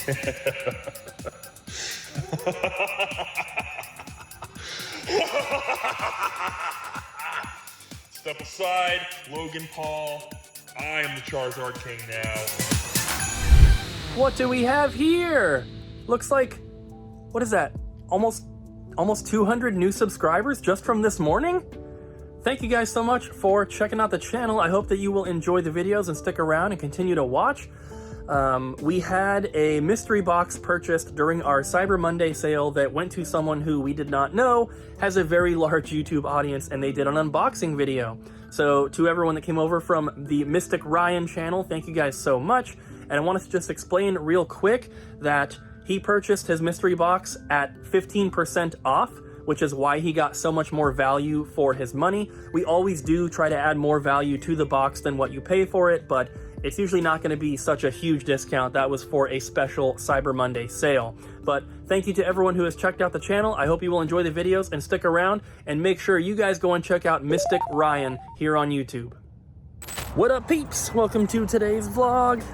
Step aside, Logan Paul. I am the Charizard King now. What do we have here? Looks like, what is that? Almost 200 new subscribers just from this morning? Thank you guys so much for checking out the channel. I hope that you will enjoy the videos and stick around and continue to watch. We had a mystery box purchased during our Cyber Monday sale that went to someone who we did not know has a very large YouTube audience, and they did an unboxing video. So to everyone that came over from the Mystic Ryan channel, thank you guys so much. And I wanted to just explain real quick that he purchased his mystery box at 15% off, which is why he got so much more value for his money. We always do try to add more value to the box than what you pay for it, but it's usually not going to be such a huge discount. That was for a special Cyber Monday sale. But thank you to everyone who has checked out the channel. I hope you will enjoy the videos and stick around, and make sure you guys go and check out Mystic Ryan here on YouTube. What up, peeps? Welcome to today's vlog.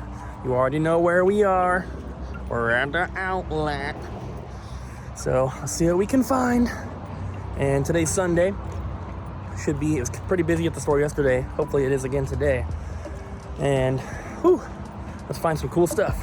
You already know where we are. We're at the outlet. So let's see what we can find. And today's Sunday. It was pretty busy at the store yesterday. Hopefully it is again today. And whew, let's find some cool stuff.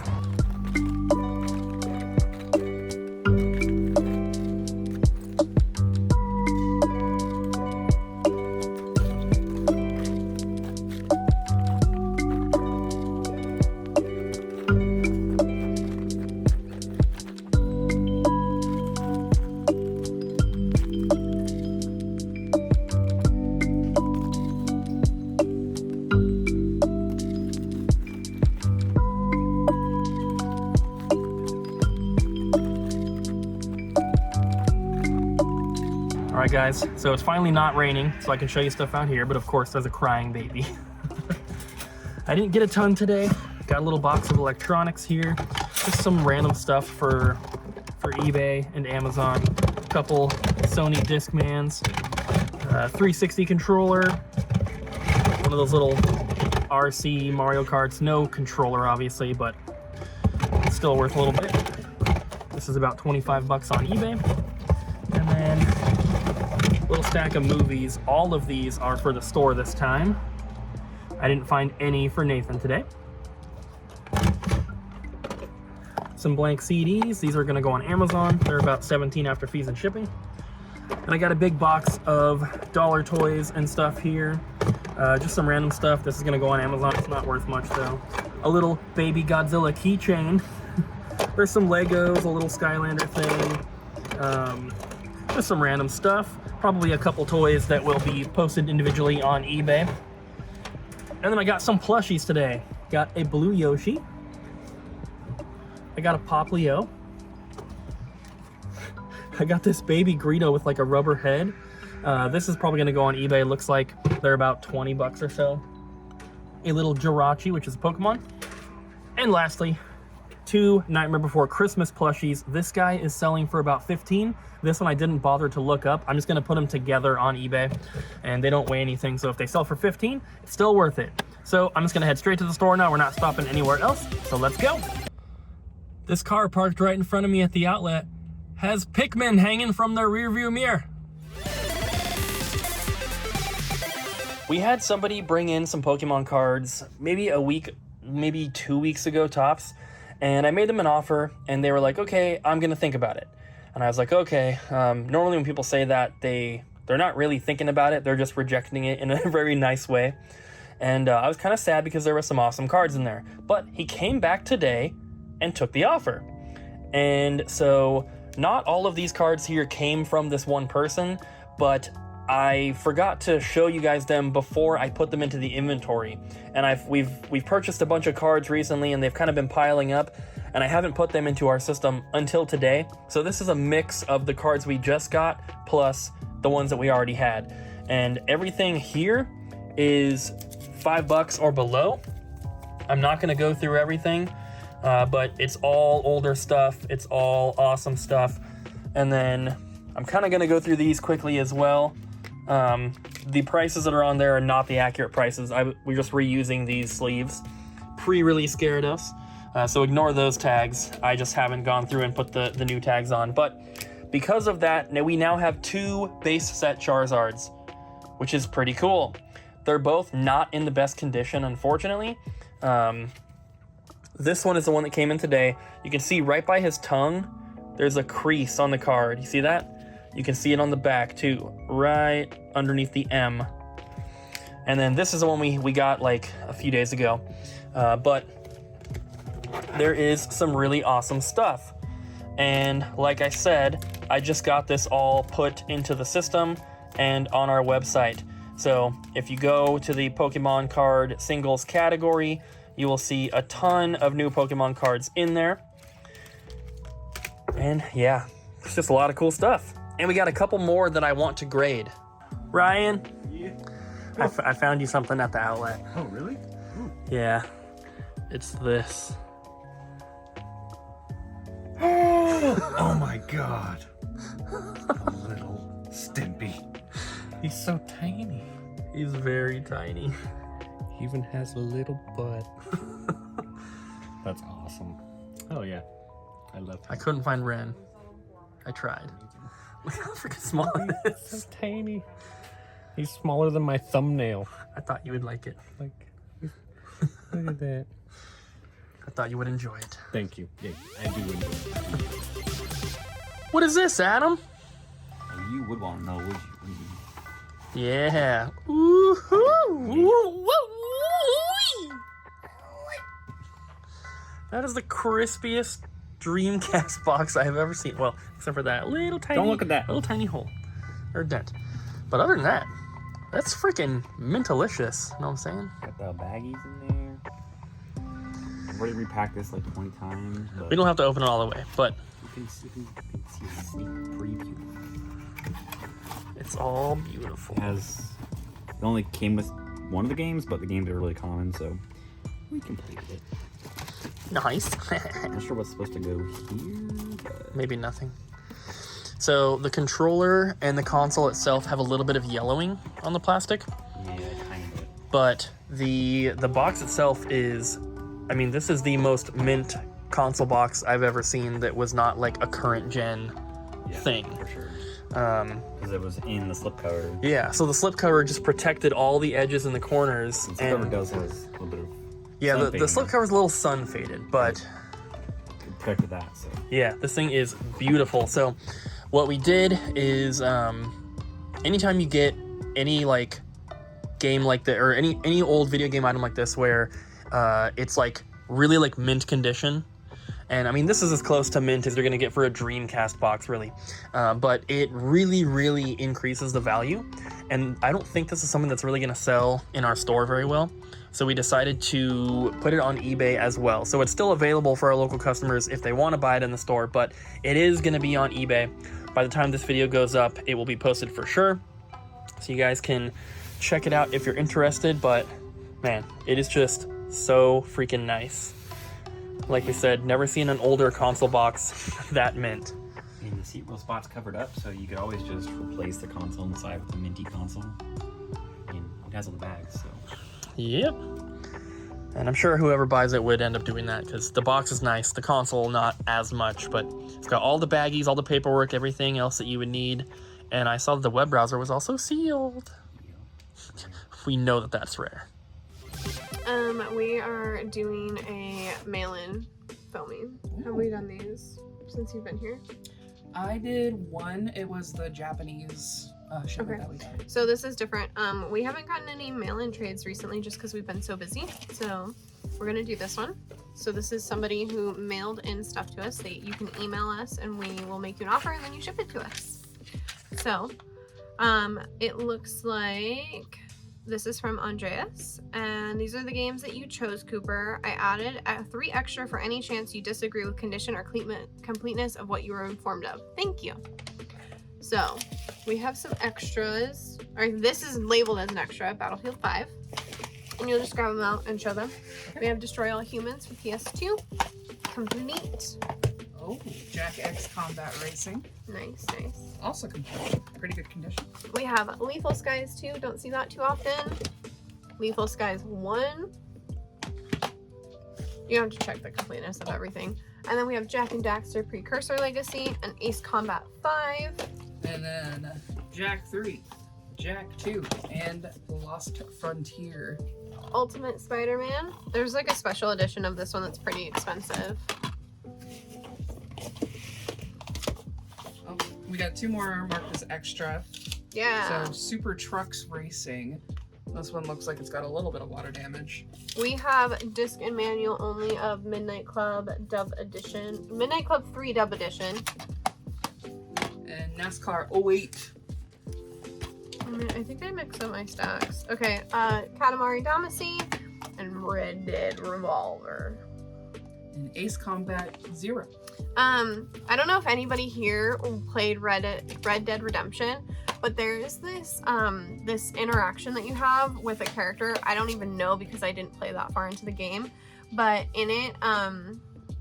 Alright guys, so it's finally not raining, so I can show you stuff out here, but of course there's a crying baby. I didn't get a ton today. Got a little box of electronics here. Just some random stuff for eBay and Amazon. A couple Sony Discmans. 360 controller. One of those little RC Mario Karts. No controller obviously, but it's still worth a little bit. This is about 25 bucks on eBay. And then little stack of movies. All of these are for the store this time. I didn't find any for Nathan today. Some blank CDs. These are going to go on Amazon. They're about $17 after fees and shipping. And I got a big box of dollar toys and stuff here. Just some random stuff. This is going to go on Amazon. It's not worth much though. A little baby Godzilla keychain. There's some Legos, a little Skylander thing. Just some random stuff. Probably a couple toys that will be posted individually on eBay. And then I got some plushies today. Got a blue Yoshi. I got a Pop Leo. I got this baby Greedo with like a rubber head. This is probably going to go on eBay. Looks like they're about 20 bucks or so. A little Jirachi, which is a Pokemon. And lastly, two Nightmare Before Christmas plushies. This guy is selling for about 15. This one I didn't bother to look up. I'm just gonna put them together on eBay, and they don't weigh anything, so if they sell for 15, it's still worth it. So I'm just gonna head straight to the store now. We're not stopping anywhere else, so let's go. This car parked right in front of me at the outlet has Pikmin hanging from their rearview mirror. We had somebody bring in some Pokemon cards maybe a week, maybe 2 weeks ago tops. And I made them an offer, and they were like, okay, I'm going to think about it. And I was like, okay. Normally when people say that, they're not really thinking about it. They're just rejecting it in a very nice way. And I was kind of sad because there were some awesome cards in there. But he came back today and took the offer. And so not all of these cards here came from this one person, but I forgot to show you guys them before I put them into the inventory. And we've purchased a bunch of cards recently, and they've kind of been piling up, and I haven't put them into our system until today. So this is a mix of the cards we just got plus the ones that we already had. And everything here is $5 or below. I'm not going to go through everything, but it's all older stuff. It's all awesome stuff. And then I'm kind of going to go through these quickly as well. The prices that are on there are not the accurate prices. We're just reusing these sleeves. Pre-release Gyarados. So ignore those tags. I just haven't gone through and put the new tags on. But because of that, we now have 2 base set Charizards, which is pretty cool. They're both not in the best condition, unfortunately. This one is the one that came in today. You can see right by his tongue, there's a crease on the card. You see that? You can see it on the back too, right underneath the M. And then this is the one we got like a few days ago. But there is some really awesome stuff. And like I said, I just got this all put into the system and on our website. So if you go to the Pokemon card singles category, you will see a ton of new Pokemon cards in there. And yeah, it's just a lot of cool stuff. And we got a couple more that I want to grade. Ryan, yeah. I found you something at the outlet. Oh, really? Ooh. Yeah, it's this. Oh my god. A little Stimpy. He's so tiny. He's very tiny. He even has a little butt. That's awesome. Oh yeah. I love him. I couldn't find Ren. I tried. Look how freaking small it is. So tiny. He's smaller than my thumbnail. I thought you would like it. Like, look at that. I thought you would enjoy it. Thank you. Yeah, I do enjoy it. What is this, Adam? Oh, you would want to know, would you? Yeah. Woo-hoo. That is the crispiest Dreamcast box I have ever seen. Well, except for that little tiny. Don't look at that. Little tiny hole or dent. But other than that, that's freaking mintalicious. You know what I'm saying? Got the baggies in there. I've already repacked this like 20 times. But We don't have to open it all the way, but you can see a sneak preview. it's all beautiful. It only came with one of the games, but the games are really common, so we completed it. Nice. Not sure what's supposed to go here, but Maybe nothing. So the controller and the console itself have a little bit of yellowing on the plastic, yeah, kind of. but the box itself is, I mean, this is the most mint console box I've ever seen that was not like a current gen thing. For sure. Because it was in the slipcover. Yeah, so the slipcover just protected all the edges and the corners. The slipcover does have a little bit of Yeah, sun the fading. slipcover's a little sun faded, but It protected that, so. yeah, this thing is beautiful. So what we did is anytime you get any like game like that, or any old video game item like this where it's like really like mint condition, and I mean this is as close to mint as you're gonna get for a Dreamcast box, really, but it really increases the value, and I don't think this is something that's really gonna sell in our store very well. So we decided to put it on eBay as well. So it's still available for our local customers if they want to buy it in the store, but it is going to be on eBay. By the time this video goes up, it will be posted for sure. So you guys can check it out if you're interested, but man, it is just so freaking nice. Like we said, never seen an older console box that mint. And the seat row spot's covered up, so you could always just replace the console on the side with a minty console. And it has all the bags, so. Yep. And I'm sure whoever buys it would end up doing that because the box is nice, the console not as much, but it's got all the baggies, all the paperwork, everything else that you would need. And I saw that the web browser was also sealed. We know that that's rare. We are doing a mail-in filming. Have we done these since you've been here? I did one. It was the Japanese shipment that we got. So this is different. We haven't gotten any mail-in trades recently just because we've been so busy. So we're gonna do this one. So this is somebody who mailed in stuff to us. You can email us and we will make you an offer and then you ship it to us. So it looks like this is from Andreas, and these are the games that you chose, Cooper. I added 3 extra for any chance you disagree with condition or completeness of what you were informed of. Thank you. So we have some extras. All right, this is labeled as an extra, Battlefield 5. And you'll just grab them out and show them. Okay. We have Destroy All Humans for PS2. Complete. Oh, Jack X Combat Racing. Nice. Also complete. Pretty good condition. We have Lethal Skies 2. Don't see that too often. Lethal Skies 1. You have to check the completeness of everything. And then we have Jack and Daxter Precursor Legacy, and Ace Combat 5. And then Jack 3, Jack 2, and Lost Frontier. Ultimate Spider-Man. There's like a special edition of this one that's pretty expensive. Oh, we got 2 more marked as extra. Yeah. So Super Trucks Racing. This one looks like it's got a little bit of water damage. We have disc and manual only of Midnight Club Dub Edition. Midnight Club 3 Dub Edition. And NASCAR 08. I think I mixed up my stacks. Okay, Katamari Damacy and Red Dead Revolver. And Ace Combat 0. I don't know if anybody here played Red Dead Redemption, but there's this this interaction that you have with a character. I don't even know because I didn't play that far into the game, but in it, I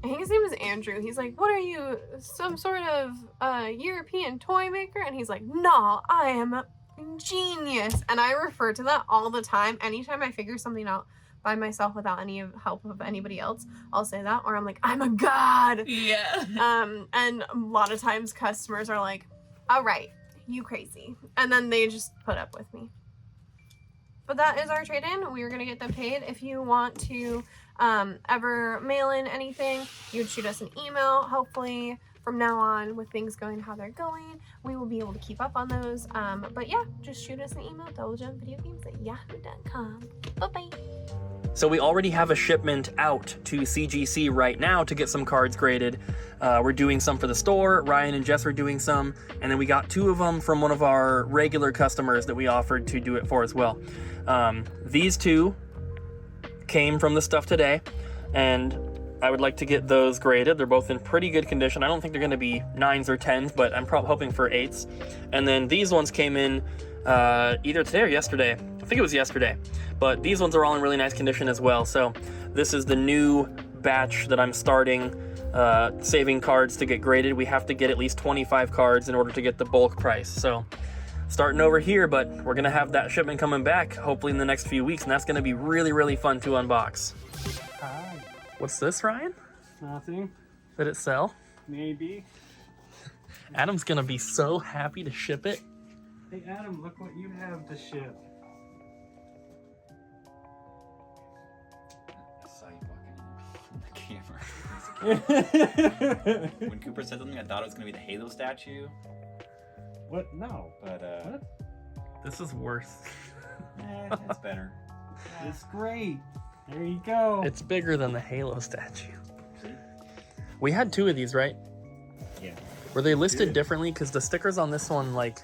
think his name is Andrew. He's like, "What are you, some sort of European toy maker?" And he's like, "No, I am a genius." And I refer to that all the time. Anytime I figure something out by myself without any help of anybody else, I'll say that, or I'm like, "I'm a god." Yeah. And a lot of times customers are like, "All right, you crazy," and then they just put up with me. But that is our trade-in. We are gonna get them paid. If you want to ever mail in anything, you'd shoot us an email. Hopefully from now on, with things going how they're going, we will be able to keep up on those. But yeah, just shoot us an email, doublejumpvideogames@yahoo.com. Bye-bye. So we already have a shipment out to CGC right now to get some cards graded. We're doing some for the store. Ryan and Jess are doing some. And then we got 2 of them from one of our regular customers that we offered to do it for as well. These 2 came from the stuff today, and I would like to get those graded. They're both in pretty good condition. I don't think they're going to be 9s or 10s, but I'm probably hoping for 8s. And then these ones came in either today or yesterday. I think it was yesterday. But these ones are all in really nice condition as well. So this is the new batch that I'm starting, saving cards to get graded. We have to get at least 25 cards in order to get the bulk price. So starting over here, but we're going to have that shipment coming back hopefully in the next few weeks, and that's going to be really, really fun to unbox. Hi. What's this, Ryan? Nothing. Did it sell? Maybe. Adam's going to be so happy to ship it. Hey Adam, look what you have to ship. I saw you walking in the camera. When Cooper said something, I thought it was gonna be the Halo statue. What? No. But What? This is worse. It's better. It's great. There you go. It's bigger than the Halo statue. We had 2 of these, right? Yeah. Were they listed differently? Because the stickers on this one, like,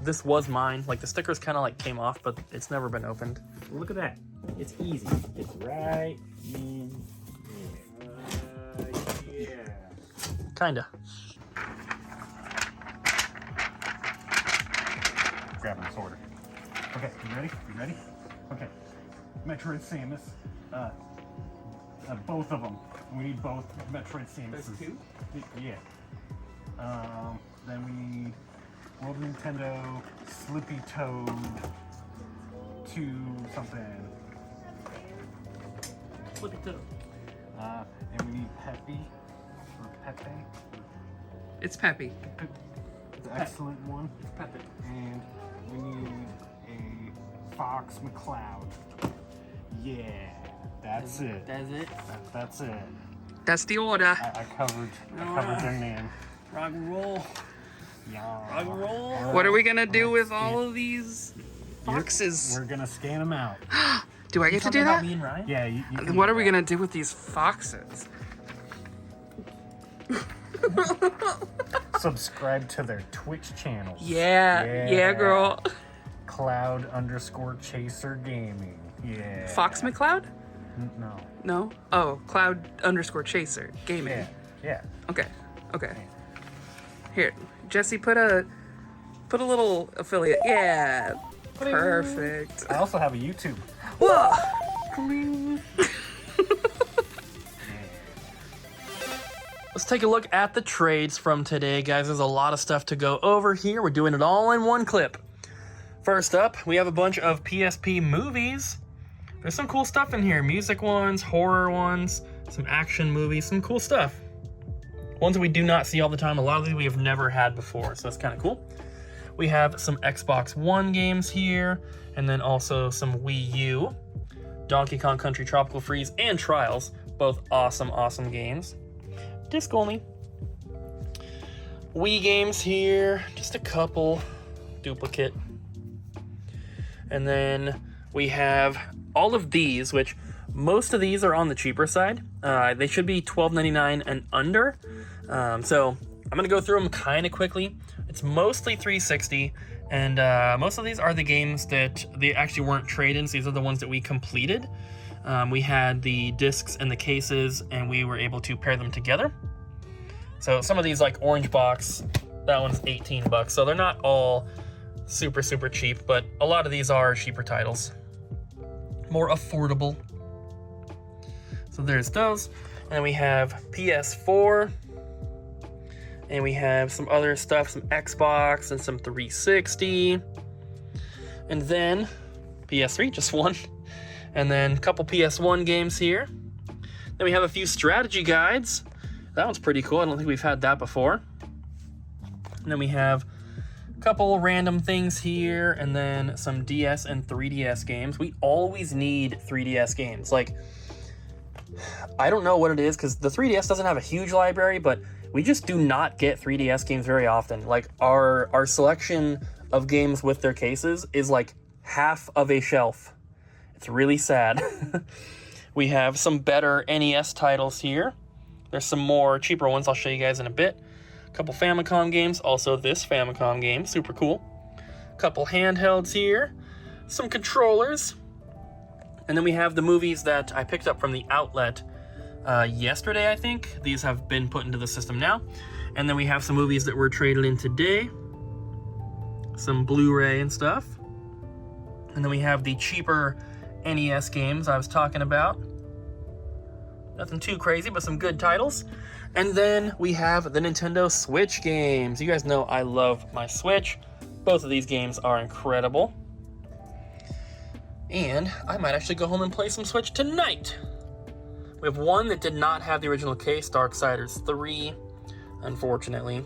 this was mine. Like, the stickers kind of like came off, but it's never been opened. Look at that. It's easy. It's right in here. Kinda. Grab this order. Okay, you ready? You ready? Okay. Metroid Samus. Both of them. We need both Metroid Samuses. There's 2? Yeah. Then we need World Nintendo Slippy Toad 2 something. Slippy Toad. And we need Peppy or Pepe. It's Peppy. The excellent one. Pepe. And we need a Fox McCloud. Yeah, that's it. That's it. That's it. That's the order. I covered their name. Rock and roll. Yeah. Rock and roll. What are we gonna do with all of these foxes? We're gonna scan them out. Do I get to do that? Me and Ryan? Yeah. You can What do are we that. gonna do with these foxes? Subscribe to their Twitch channels. Yeah, girl. Cloud_Chaser Gaming. Yeah. Fox McCloud? No. No. Oh, Cloud_Chaser Gaming. Yeah. Okay. Here, Jesse, put a little affiliate. Yeah. Perfect. I also have a YouTube. Whoa. Let's take a look at the trades from today, guys. There's a lot of stuff to go over here. We're doing it all in one clip. First up, we have a bunch of PSP movies. There's some cool stuff in here. Music ones, horror ones, some action movies, some cool stuff. Ones that we do not see all the time. A lot of these we have never had before, so that's kind of cool. We have some Xbox One games here, and then also some Wii U. Donkey Kong Country Tropical Freeze and Trials. Both awesome, awesome games. Disc only. Wii games here, just a couple. Duplicate. And then we have all of these, which most of these are on the cheaper side. They should be $12.99 and under. So I'm gonna go through them kind of quickly. It's mostly 360, and most of these are the games that they actually weren't trade-ins. These are the ones that we completed. We had the discs and the cases, and we were able to pair them together. So some of these, like Orange Box, that one's 18 bucks. So they're not all super, super cheap, but a lot of these are cheaper titles. More affordable. So there's those. And we have PS4. And we have some other stuff, some Xbox and some 360. And then PS3, just one. And then a couple PS1 games here. Then we have a few strategy guides. That one's pretty cool. I don't think we've had that before. And then we have a couple random things here, and then some DS and 3DS games. We always need 3DS games. Like, I don't know what it is, because the 3DS doesn't have a huge library, but we just do not get 3DS games very often. Like, our selection of games with their cases is like half of a shelf. It's really sad. We have some better NES titles here. There's some more cheaper ones I'll show you guys in a bit. A couple Famicom games, also this Famicom game, super cool. A couple handhelds here, some controllers. And then we have the movies that I picked up from the outlet yesterday, I think. These have been put into the system now. And then we have some movies that were traded in today. Some Blu-ray and stuff. And then we have the cheaper NES games I was talking about. Nothing too crazy, but some good titles. And then we have the Nintendo Switch games. You guys know I love my Switch. Both of these games are incredible. And I might actually go home and play some Switch tonight. We have one that did not have the original case, Darksiders 3, unfortunately.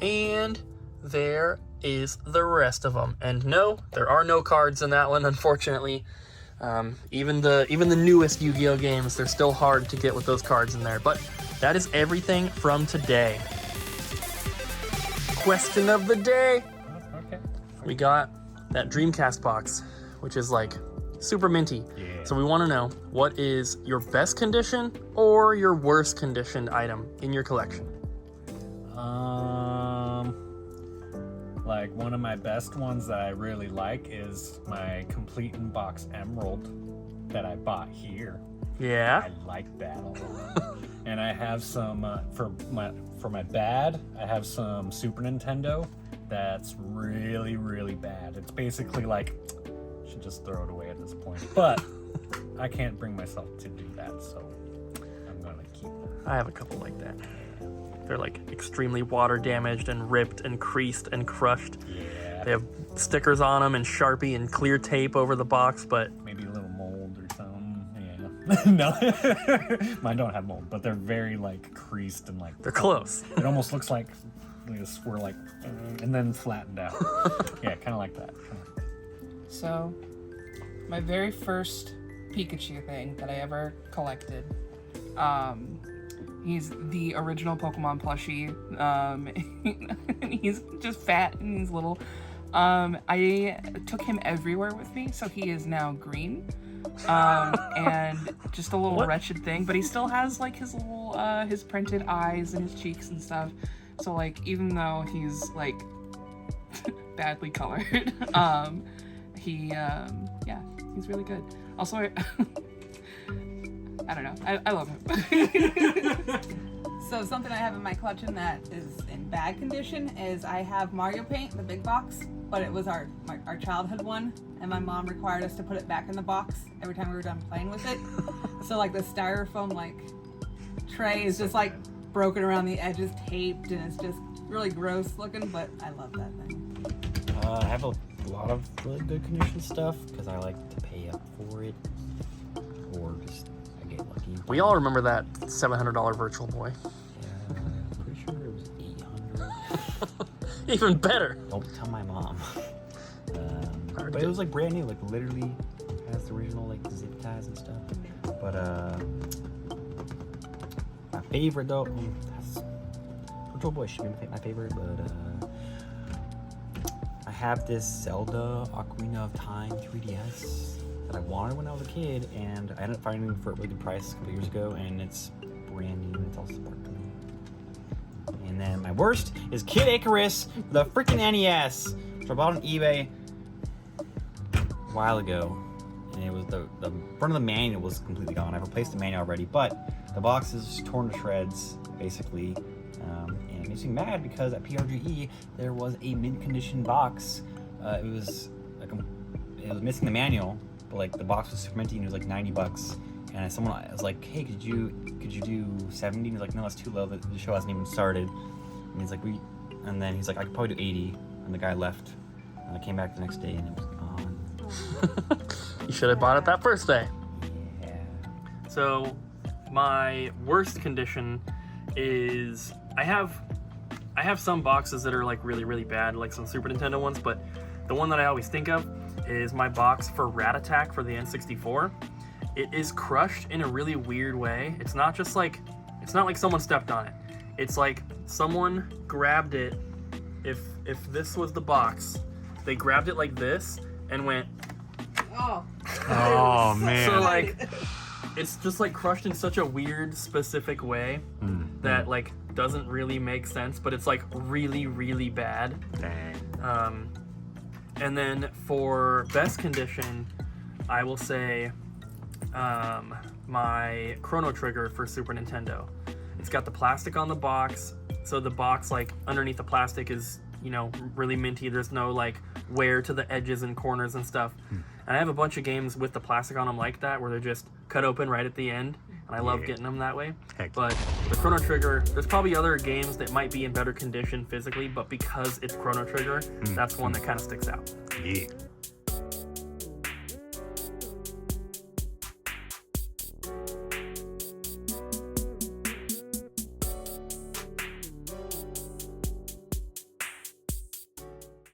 And there is the rest of them. And no, there are no cards in that one, unfortunately. Even the newest Yu-Gi-Oh games, they're still hard to get with those cards in there. But that is everything from today. Question of the day. Okay. We got that Dreamcast box, which is like super minty. Yeah. So we want to know, what is your best condition or your worst conditioned item in your collection? Like one of my best ones that I really like is my complete in box Emerald that I bought here. Yeah. I like that a lot. And I have some for my bad. I have some Super Nintendo that's really, really bad. It's basically like I should just throw it away at this point. But I can't bring myself to do that, so I'm gonna keep it. I have a couple like that. They're like extremely water damaged and ripped and creased and crushed. Yeah. They have stickers on them and Sharpie and clear tape over the box, but Maybe a little mold or something. Yeah. No. Mine don't have mold, but they're very like creased and like they're close. It almost looks like they just were like and then flattened out. Yeah, kind of like that. So, my very first Pikachu thing that I ever collected, he's the original Pokemon plushie. And he's just fat and he's little. I took him everywhere with me, so he is now green. And just a little wretched thing, but he still has like his little his printed eyes and his cheeks and stuff. So like even though he's like badly colored, he's really good. Also, I don't know. I love him. So something I have in my collection that is in bad condition is I have Mario Paint, the big box, but it was our childhood one, and my mom required us to put it back in the box every time we were done playing with it. So like the styrofoam like tray is just like broken around the edges, taped, and it's just really gross looking, but I love that thing. I have a lot of really good condition stuff because I like to pay pay up for it, or just I get lucky. We all remember that $700 Virtual Boy. Yeah, I'm pretty sure it was 800. Even better. Don't tell my mom. But it was like brand new, like literally has the original like zip ties and stuff. But my favorite though, that's Virtual Boy should be my favorite. But I have this Zelda Ocarina of Time 3DS that I wanted when I was a kid, and I ended up finding it for a really good price a couple years ago, and it's brand new. It's all sparkly. And then my worst is Kid Icarus, the freaking NES, which I bought on eBay a while ago, and it was the front of the manual was completely gone. I've replaced the manual already, but the box is torn to shreds, basically, and it makes me mad because at PRGE there was a mint condition box. It was missing the manual, but like the box was super minty and it was like $90. And someone was like, "Hey, could you do 70?" And he's like, "No, that's too low. The show hasn't even started." And he's like, and then he's like, "I could probably do 80." And the guy left. And I came back the next day and it was gone. You should have bought it that first day. Yeah. So my worst condition is I have some boxes that are like really, really bad, like some Super Nintendo ones, but the one that I always think of is my box for Rat Attack for the N64. It is crushed in a really weird way. It's not like someone stepped on it. It's like someone grabbed it. If this was the box, they grabbed it like this and went. Oh. Oh man. So like, it's just like crushed in such a weird, specific way that like doesn't really make sense. But it's like really, really bad. Dang. And then for best condition, I will say my Chrono Trigger for Super Nintendo. It's got the plastic on the box, so the box like underneath the plastic is, you know, really minty. There's no like wear to the edges and corners and stuff. And I have a bunch of games with the plastic on them like that, where they're just cut open right at the end, and I love getting them that way. Heck. But the Chrono Trigger, there's probably other games that might be in better condition physically, but because it's Chrono Trigger, that's one that kind of sticks out. Yeah.